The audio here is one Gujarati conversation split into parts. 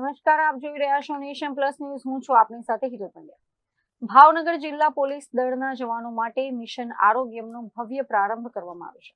નમસ્કાર, આપ જોઈ રહ્યા છો નેશન પ્લસ ન્યૂઝ. હું છું આપની સાથે હિરલ પંડ્યા. ભાવનગર જિલ્લા પોલીસ દળના જવાનો માટે મિશન આરોગ્યમનો ભવ્ય પ્રારંભ કરવામાં આવ્યો છે.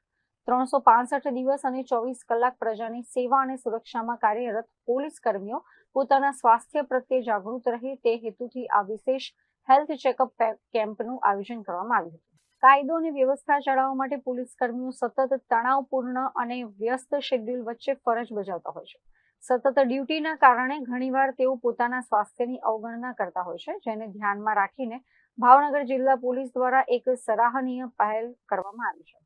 365 દિવસ અને 24 કલાક પ્રજાની સેવા અને સુરક્ષામાં કાર્યરત પોલીસ કર્મીઓ પોતાના સ્વાસ્થ્ય પ્રત્યે જાગૃત રહે તે હેતુથી આ વિશેષ હેલ્થ ચેકઅપ કેમ્પનું આયોજન કરવામાં આવ્યું હતું. કાયદો અને વ્યવસ્થા જાળવવા માટે પોલીસ કર્મીઓ સતત તણાવપૂર્ણ અને વ્યસ્ત શેડ્યુલ વચ્ચે ફરજ બજાવતા હોય છે. સતત ડ્યુટીના કારણે ઘણીવાર તેઓ પોતાના સ્વાસ્થ્યની અવગણના કરતા હોય છે, જેને ધ્યાનમાં રાખીને ભાવનગર જિલ્લા પોલીસ દ્વારા એક સરાહનીય પહેલ કરવામાં આવી છે.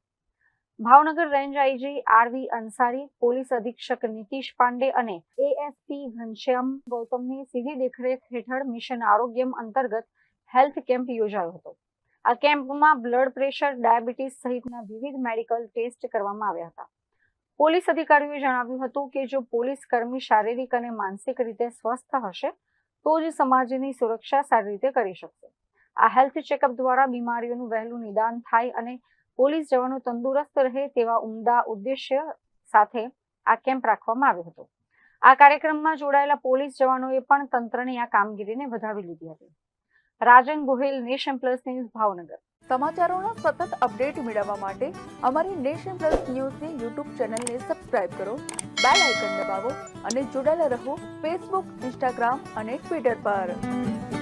Bhavnagar range IG R V Ansari, police અધિક્ષક નીતિશ પાંડે અને એએસપી ઘનશ્યામ ગૌતમની સીધી દેખરેખ હેઠળ મિશન આરોગ્યમ અંતર્ગત હેલ્થ કેમ્પ યોજાયો હતો. આ કેમ્પમાં બ્લડ પ્રેશર, ડાયાબિટીસ સહિતના વિવિધ મેડિકલ ટેસ્ટ કરવામાં આવ્યા હતા. પોલીસ અધિકારીઓએ જણાવ્યું હતું કે જો પોલીસ કર્મી શારીરિક અને માનસિક રીતે સ્વસ્થ હશે તો જ સમાજની સુરક્ષા સારી રીતે કરી શકશે. આ હેલ્થ ચેકઅપ દ્વારા બીમારીઓનું વહેલું નિદાન થાય અને પોલીસ જવાનો તંદુરસ્ત રહે તેવા ઉમદા ઉદ્દેશ્ય સાથે આ કેમ્પ રાખવામાં આવ્યો હતો. આ કાર્યક્રમમાં જોડાયેલા પોલીસ જવાનોએ પણ તંત્રની આ કામગીરીને વધાવી લીધી હતી. Rajan Gohil, Nation Plus news, Bhavnagar. સમાચારોના સતત અપડેટ મેળવવા માટે અમારી નેશન પ્લસ ન્યૂઝની યુટ્યુબ ચેનલને સબસ્ક્રાઇબ કરો, બેલ આઇકન દબાવો અને જોડાયેલા રહો ફેસબુક, ઇન્સ્ટાગ્રામ અને ટ્વિટર પર.